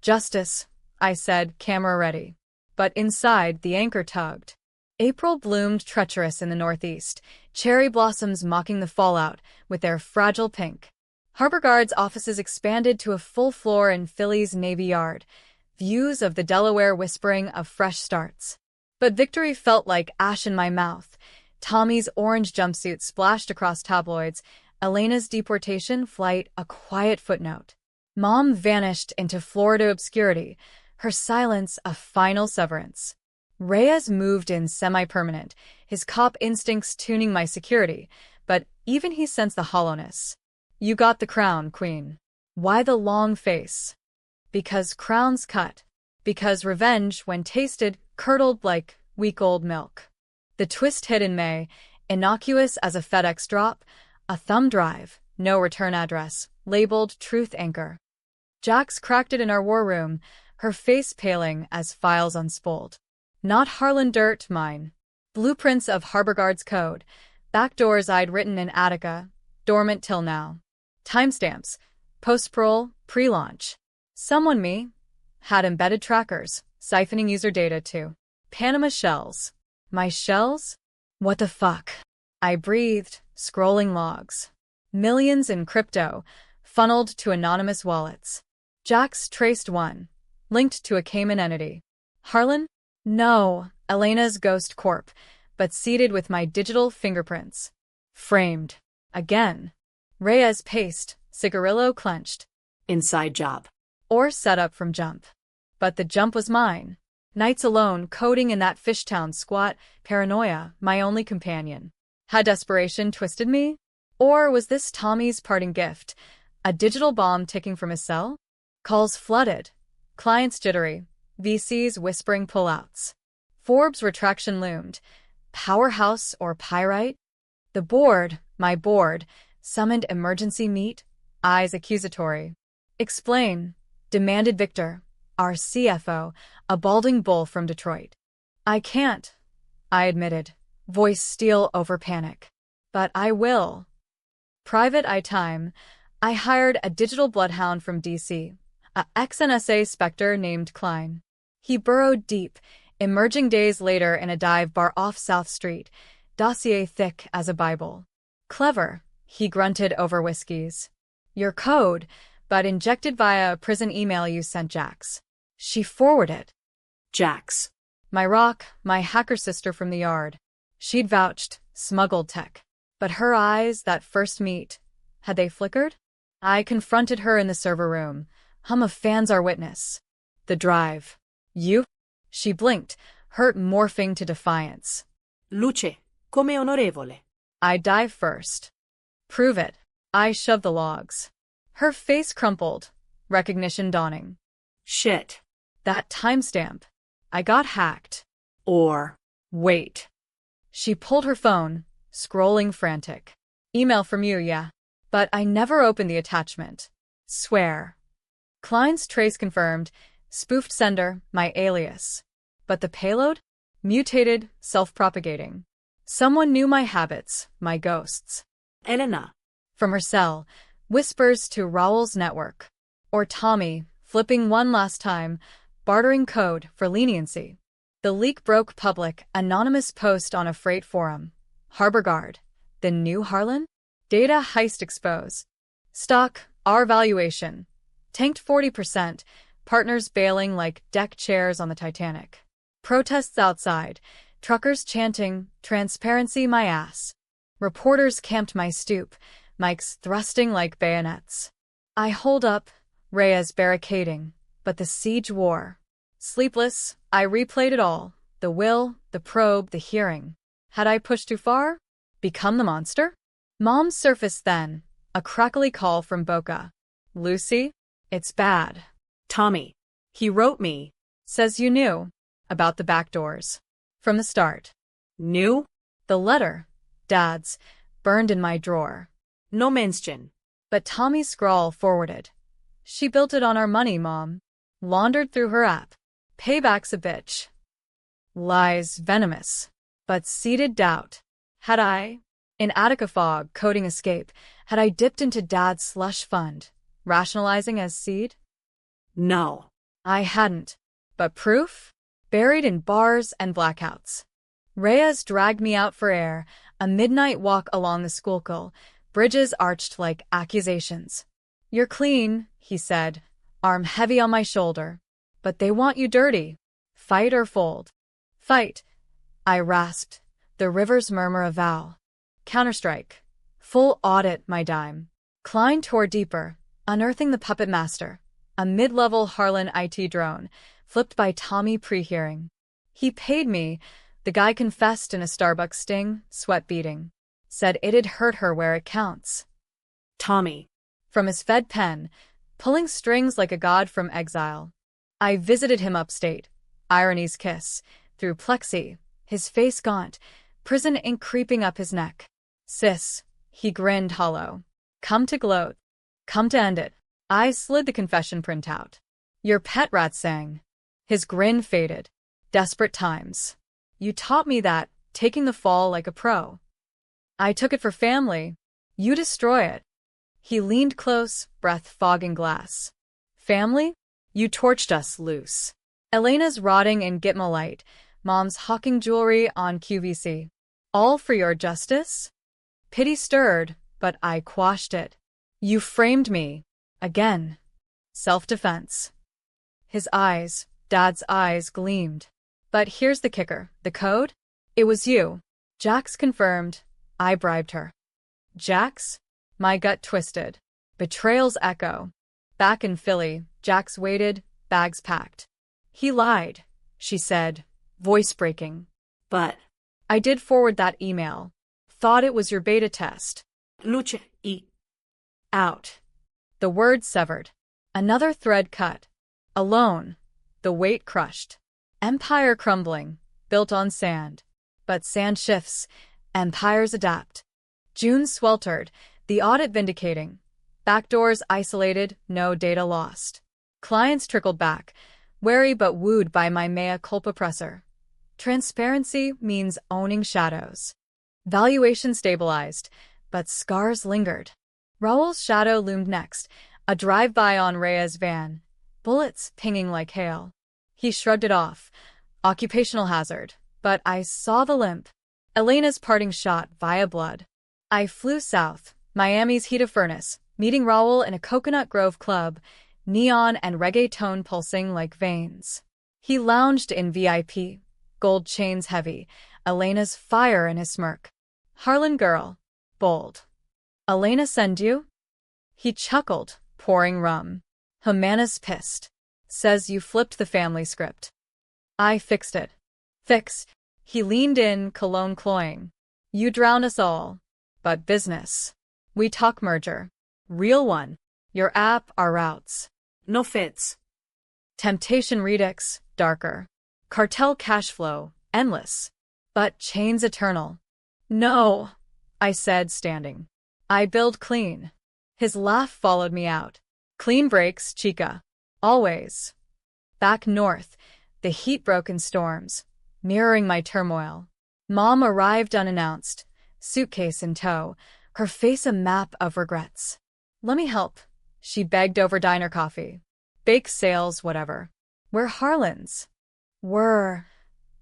Justice, I said, camera ready. But inside, the anchor tugged. April bloomed treacherous in the northeast, cherry blossoms mocking the fallout with their fragile pink. Harbor Guard's offices expanded to a full floor in Philly's Navy Yard, views of the Delaware whispering of fresh starts. But victory felt like ash in my mouth. Tommy's orange jumpsuit splashed across tabloids, Elena's deportation flight a quiet footnote. Mom vanished into Florida obscurity, her silence a final severance. Reyes moved in semi-permanent, his cop instincts tuning my security, but even he sensed the hollowness. You got the crown, Queen. Why the long face? Because crowns cut. Because revenge, when tasted, curdled like week-old milk. The twist hit in May, innocuous as a FedEx drop, a thumb drive, no return address, labeled Truth Anchor. Jax cracked it in our war room, her face paling as files unspooled. Not Harlan dirt, mine. Blueprints of Harbor Guard's code, backdoors I'd written in Attica, dormant till now. Timestamps, post-parole, pre-launch. Someone me had embedded trackers, siphoning user data to Panama shells. My shells? What the fuck? I breathed, scrolling logs. Millions in crypto, funneled to anonymous wallets. Jax traced one, linked to a Cayman entity. Harlan? No, Elena's ghost corp, but seated with my digital fingerprints. Framed. Again. Reyes paced, cigarillo clenched. Inside job. Or set up from jump. But the jump was mine. Nights alone, coding in that fishtown squat, paranoia, my only companion. Had desperation twisted me? Or was this Tommy's parting gift? A digital bomb ticking from his cell? Calls flooded. Clients jittery. VCs whispering pullouts. Forbes retraction loomed. Powerhouse or pyrite? The board, my board, summoned emergency meet, eyes accusatory. Explain, demanded Victor, our CFO, a balding bull from Detroit. I can't, I admitted, voice steel over panic. But I will. Private eye time, I hired a digital bloodhound from DC, a ex-NSA specter named Klein. He burrowed deep, emerging days later in a dive bar off South Street, dossier thick as a Bible. Clever, he grunted over whiskeys. Your code, but injected via a prison email you sent Jax. She forwarded. Jax. My rock, my hacker sister from the yard. She'd vouched, smuggled tech. But her eyes, that first meet, had they flickered? I confronted her in the server room. Hum of fans our witness. The drive. You? She blinked, hurt morphing to defiance. Luce, come onorevole. I dive first. Prove it. I shoved the logs. Her face crumpled, recognition dawning. Shit. That timestamp. I got hacked. Or. Wait. She pulled her phone, scrolling frantic. Email from you, yeah. But I never opened the attachment. Swear. Klein's trace confirmed, spoofed sender, my alias. But the payload? Mutated, self-propagating. Someone knew my habits, my ghosts. Elena. From her cell, whispers to Raoul's network. Or Tommy, flipping one last time, bartering code for leniency. The leak broke public, anonymous post on a freight forum. Harbor Guard. The new Harlan? Data heist expose. Stock, our valuation. Tanked 40%, partners bailing like deck chairs on the Titanic. Protests outside. Truckers chanting, "Transparency my ass." Reporters camped my stoop, mics thrusting like bayonets. I holed up, Reyes barricading, but the siege wore. Sleepless, I replayed it all. The will, the probe, the hearing. Had I pushed too far? Become the monster? Mom surfaced then, a crackly call from Boca. "Lucy? It's bad." Tommy. He wrote me. Says you knew about the back doors. From the start. Knew? The letter, Dad's, burned in my drawer. No mention. But Tommy's scrawl forwarded. "She built it on our money, Mom." Laundered through her app. "Payback's a bitch." Lies venomous. But seeded doubt. Had I, in Attica fog, coding escape, had I dipped into Dad's slush fund, rationalizing as seed? No. I hadn't. But proof? Buried in bars and blackouts. Reyes dragged me out for air, a midnight walk along the Schuylkill, bridges arched like accusations. "You're clean," he said, arm heavy on my shoulder. "But they want you dirty. Fight or fold." "Fight," I rasped, the river's murmur a vow. Counterstrike. Full audit, my dime. Klein tore deeper, unearthing the puppet master, a mid-level Harlan IT drone, flipped by Tommy pre-hearing. He paid me, the guy confessed in a Starbucks sting, sweat beading. Said it'd hurt her where it counts. Tommy. From his fed pen, pulling strings like a god from exile. I visited him upstate, irony's kiss, through plexi, his face gaunt, prison ink creeping up his neck. "Sis," he grinned hollow. "Come to gloat. Come to end it." I slid the confession printout. "Your pet rat sang." His grin faded. "Desperate times. You taught me that, taking the fall like a pro." "I took it for family. You destroy it." He leaned close, breath fogging glass. "Family? You torched us loose." Elena's rotting in Gitmo light, Mom's hawking jewelry on QVC. "All for your justice?" Pity stirred, but I quashed it. "You framed me. Again." Self-defense. His eyes, Dad's eyes, gleamed. "But here's the kicker, the code? It was you." Jax confirmed. I bribed her. Jax? My gut twisted. Betrayal's echo. Back in Philly, Jax waited, bags packed. "He lied," she said, voice breaking. But "I did forward that email. Thought it was your beta test." Luce y Out. The word severed. Another thread cut. Alone. The weight crushed. Empire crumbling, built on sand. But sand shifts. Empires adapt. June sweltered, the audit vindicating. Backdoors isolated, no data lost. Clients trickled back, wary but wooed by my mea culpa presser. Transparency means owning shadows. Valuation stabilized, but scars lingered. Raul's shadow loomed next, a drive-by on Rhea's van, bullets pinging like hail. He shrugged it off. Occupational hazard. But I saw the limp. Elena's parting shot via blood. I flew south, Miami's heat of furnace, meeting Raul in a Coconut Grove club, neon and reggae tone pulsing like veins. He lounged in VIP, gold chains heavy, Elena's fire in his smirk. "Harlan girl. Bold. Elena send you?" He chuckled, pouring rum. "Humana's pissed. Says you flipped the family script." I fixed it. "Fix." He leaned in, cologne cloying. "You drown us all. But business. We talk merger. Real one. Your app, our routes. no fits. Temptation redux, darker. Cartel cash flow, endless. But chains eternal." "No," I said, standing. "I build clean." His laugh followed me out. "Clean breaks, chica. Always." Back north, the heat broke in storms, mirroring my turmoil. Mom arrived unannounced, suitcase in tow, her face a map of regrets. "Let me help," she begged over diner coffee. "Bake sales, whatever." "We're Harlan's." "Were."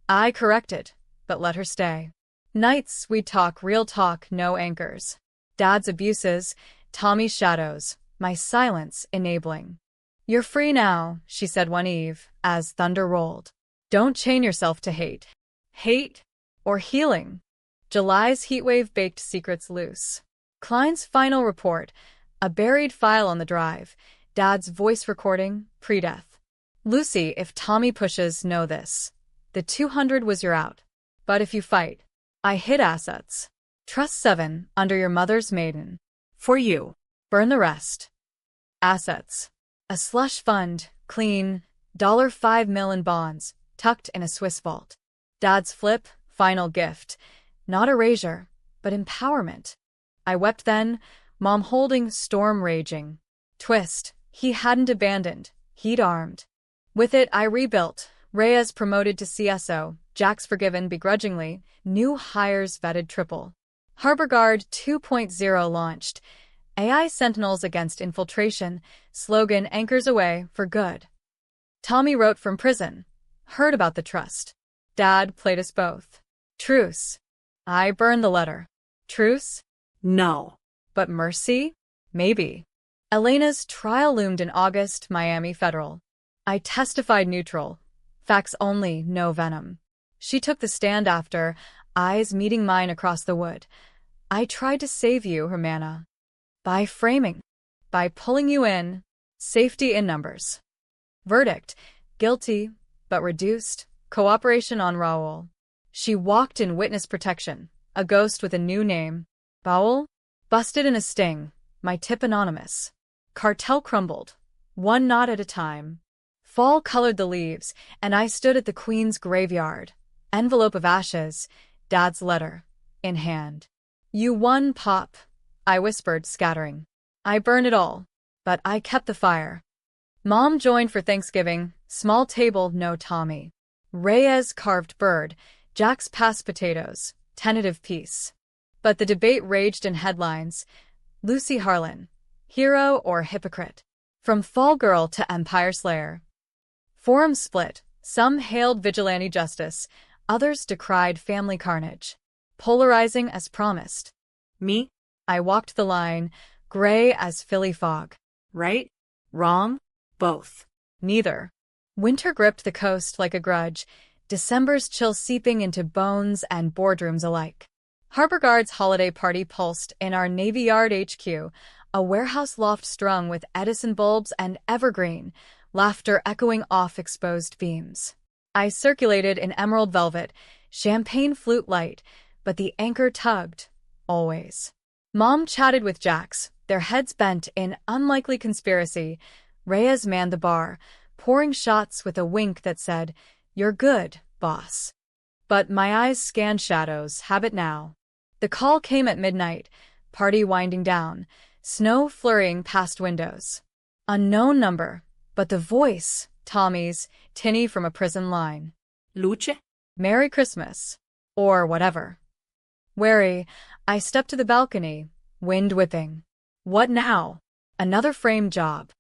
I corrected, but let her stay. Nights we'd talk real talk, no anchors. Dad's abuses, Tommy's shadows, my silence enabling. "You're free now," she said one eve, as thunder rolled. Don't chain yourself to hate. Hate or healing. July's heatwave baked secrets loose. Klein's final report, a buried file on the drive, Dad's voice recording, pre-death. Lucy, if Tommy pushes, know this. The 200 was your out. But if you fight, I hid assets. Trust 7, under your mother's maiden. For you. Burn the rest. Assets. A slush fund, clean, $5 million bonds, tucked in a Swiss vault. Dad's flip, final gift. Not erasure, but empowerment. I wept then, Mom holding, storm raging. Twist, he hadn't abandoned, he'd armed. With it I rebuilt, Reyes promoted to CSO, Jax forgiven begrudgingly, new hires vetted triple. Harbor Guard 2.0 launched. AI Sentinels against infiltration, slogan anchors away for good. Tommy wrote from prison. Heard about the trust. Dad played us both. Truce. I burned the letter. Truce? No. But mercy? Maybe. Elena's trial loomed in August, Miami Federal. I testified neutral. Facts only, no venom. She took the stand after, eyes meeting mine across the wood. I tried to save you, Hermana. By framing. By pulling you in. Safety in numbers. Verdict. Guilty, but reduced. Cooperation on Raoul. She walked in witness protection. A ghost with a new name. Bowel? Busted in a sting. My tip anonymous. Cartel crumbled. One knot at a time. Fall colored the leaves, and I stood at the Queen's graveyard. Envelope of ashes. Dad's letter. In hand. You won, Pop. I whispered, scattering. I burned it all. But I kept the fire. Mom joined for Thanksgiving. Small table, no Tommy. Reyes carved bird. Jax passed potatoes. Tentative peace. But the debate raged in headlines. Lucy Harlan. Hero or hypocrite? From Fall Girl to Empire Slayer. Forums split. Some hailed vigilante justice. Others decried family carnage. Polarizing as promised. Me? I walked the line, gray as Philly fog. Right? Wrong? Both. Neither. Winter gripped the coast like a grudge, December's chill seeping into bones and boardrooms alike. Harbor Guard's holiday party pulsed in our Navy Yard HQ, a warehouse loft strung with Edison bulbs and evergreen, laughter echoing off exposed beams. I circulated in emerald velvet, champagne flute light, but the anchor tugged, always. Mom chatted with Jax, their heads bent in unlikely conspiracy. Reyes manned the bar, pouring shots with a wink that said, "You're good, boss." But my eyes scanned shadows, habit now. The call came at midnight, party winding down, snow flurrying past windows. Unknown number, but the voice, Tommy's, tinny from a prison line. Luce? Merry Christmas. Or whatever. Wary, I stepped to the balcony, wind whipping. What now? Another frame job.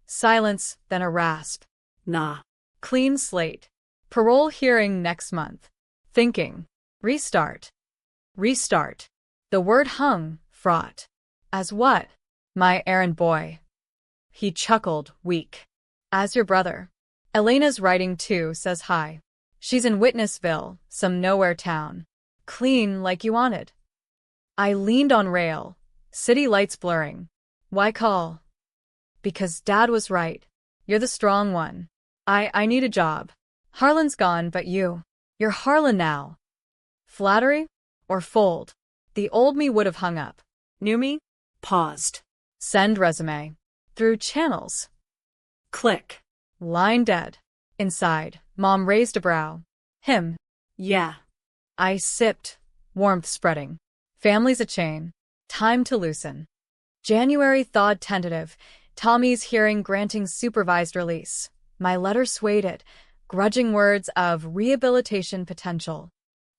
Silence, then a rasp. Nah. Clean slate. Parole hearing next month. Thinking. Restart. Restart. The word hung, fraught. As what? My errand boy. He chuckled, weak. As your brother. Elena's writing too, says hi. She's in Witnessville, some nowhere town. Clean like you wanted. I leaned on rail. City lights blurring. Why call? Because Dad was right. You're the strong one. I need a job. Harlan's gone, but you're Harlan now. Flattery? Or fold? The old me would have hung up. New me? Paused. Send resume. Through channels. Click. Line dead. Inside, Mom raised a brow. Him. Yeah. I sipped, warmth spreading. Family's a chain. Time to loosen. January thawed tentative. Tommy's hearing granting supervised release. My letter swayed it, grudging words of rehabilitation potential.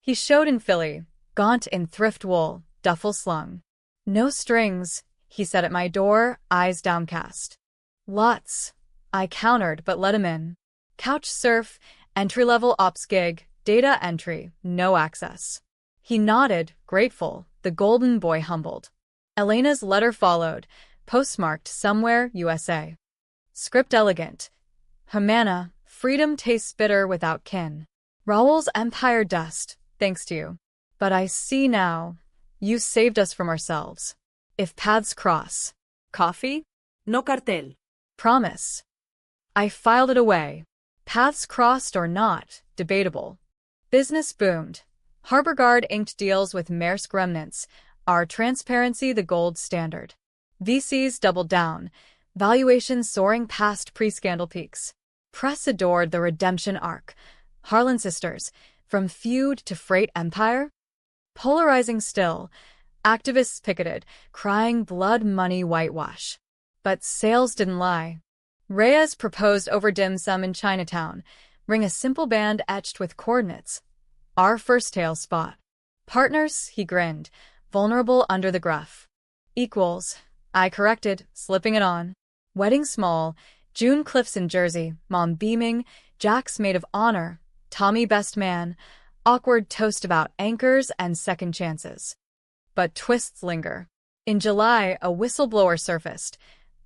He showed in Philly, gaunt in thrift wool, duffel slung. No strings, he said at my door, eyes downcast. Lots. I countered, but let him in. Couch surf, entry-level ops gig, data entry, no access. He nodded, grateful, the golden boy humbled. Elena's letter followed, postmarked somewhere, USA. Script elegant. Humana, freedom tastes bitter without kin. Raoul's empire dust, thanks to you. But I see now, you saved us from ourselves. If paths cross. Coffee? No cartel. Promise. I filed it away. Paths crossed or not, debatable. Business boomed. Harbor Guard inked deals with Maersk remnants, our transparency the gold standard. VCs doubled down, valuations soaring past pre-scandal peaks. Press adored the redemption arc. Harlan sisters, from feud to freight empire? Polarizing still, activists picketed, crying blood money whitewash. But sales didn't lie. Reyes proposed over dim sum in Chinatown, ring a simple band etched with coordinates. Our first tail spot. Partners, he grinned, vulnerable under the gruff. Equals, I corrected, slipping it on. Wedding small, June Cliffs in Jersey, mom beaming, Jack's maid of honor, Tommy best man, awkward toast about anchors and second chances. But twists linger. In July, a whistleblower surfaced.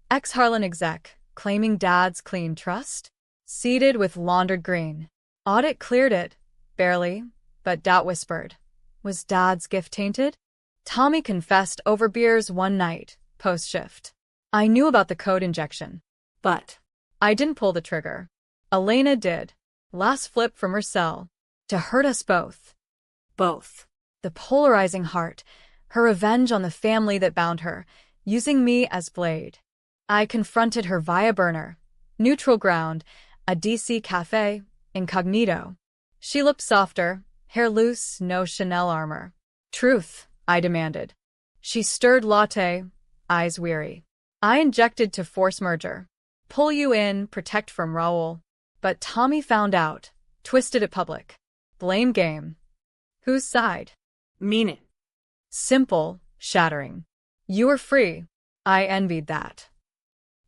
Ex-Harlan exec, claiming dad's clean trust? Seeded with laundered green. Audit cleared it, barely, but doubt whispered. Was dad's gift tainted? Tommy confessed over beers one night, post-shift. I knew about the code injection. But I didn't pull the trigger. Elena did. Last flip from her cell. To hurt us both. both. The polarizing heart. Her revenge on the family that bound her, using me as blade. I confronted her via burner. Neutral ground. A DC cafe. Incognito. She looked softer. Hair loose, no Chanel armor. Truth, I demanded. She stirred latte, eyes weary. I injected to force merger. Pull you in, protect from Raoul. But Tommy found out, twisted it public. Blame game. Whose side? Mean it. Simple, shattering. You were free. I envied that.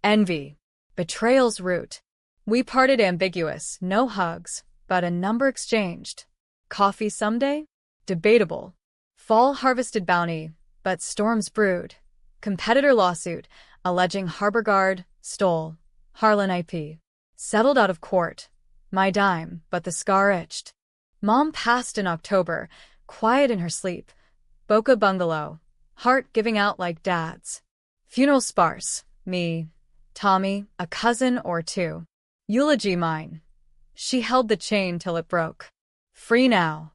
Envy. Betrayal's root. We parted ambiguous, no hugs, but a number exchanged. Coffee someday? Debatable. Fall harvested bounty, but storms brewed. Competitor lawsuit, alleging Harbor Guard, stole. Harlan IP. Settled out of court. My dime, but the scar itched. Mom passed in October, quiet in her sleep. Boca bungalow. Heart giving out like dad's. Funeral sparse. Me. Tommy, a cousin or two. Eulogy mine. She held the chain till it broke. Free now.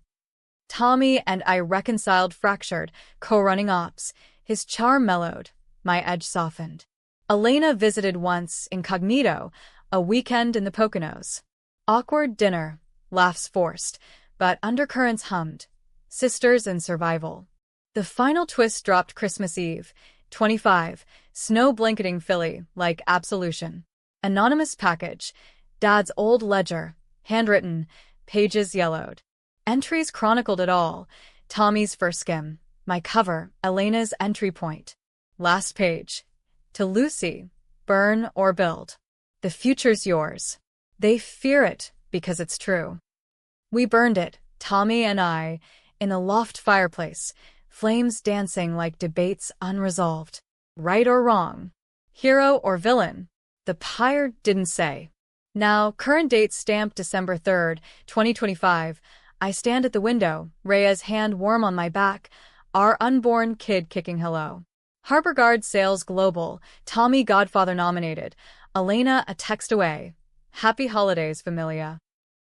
Tommy and I reconciled fractured, co-running ops. His charm mellowed. My edge softened. Elena visited once, incognito, a weekend in the Poconos. Awkward dinner, laughs forced, but undercurrents hummed. Sisters in survival. The final twist dropped Christmas Eve, 25, snow blanketing Philly like absolution. Anonymous package, Dad's old ledger, handwritten, pages yellowed. Entries chronicled it all. Tommy's first skim, my cover, Elena's entry point. Last page. To Lucy, burn or build. The future's yours. They fear it because it's true. We burned it, Tommy and I, in a loft fireplace, flames dancing like debates unresolved. Right or wrong? Hero or villain? The pyre didn't say. Now, current date stamped December 3rd, 2025. I stand at the window, Rhea's hand warm on my back, our unborn kid kicking hello. Harbor Guard sales global, Tommy Godfather nominated, Elena a text away. Happy holidays, familia.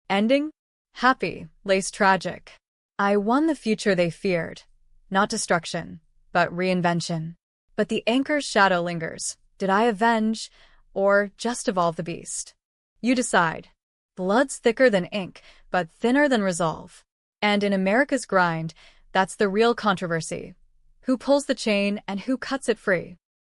Ending? Happy, lace tragic. I won the future they feared. Not destruction, but reinvention. But the anchor's shadow lingers. Did I avenge, or just evolve the beast? You decide. Blood's thicker than ink, but thinner than resolve. And in America's grind, that's the real controversy. Who pulls the chain and who cuts it free?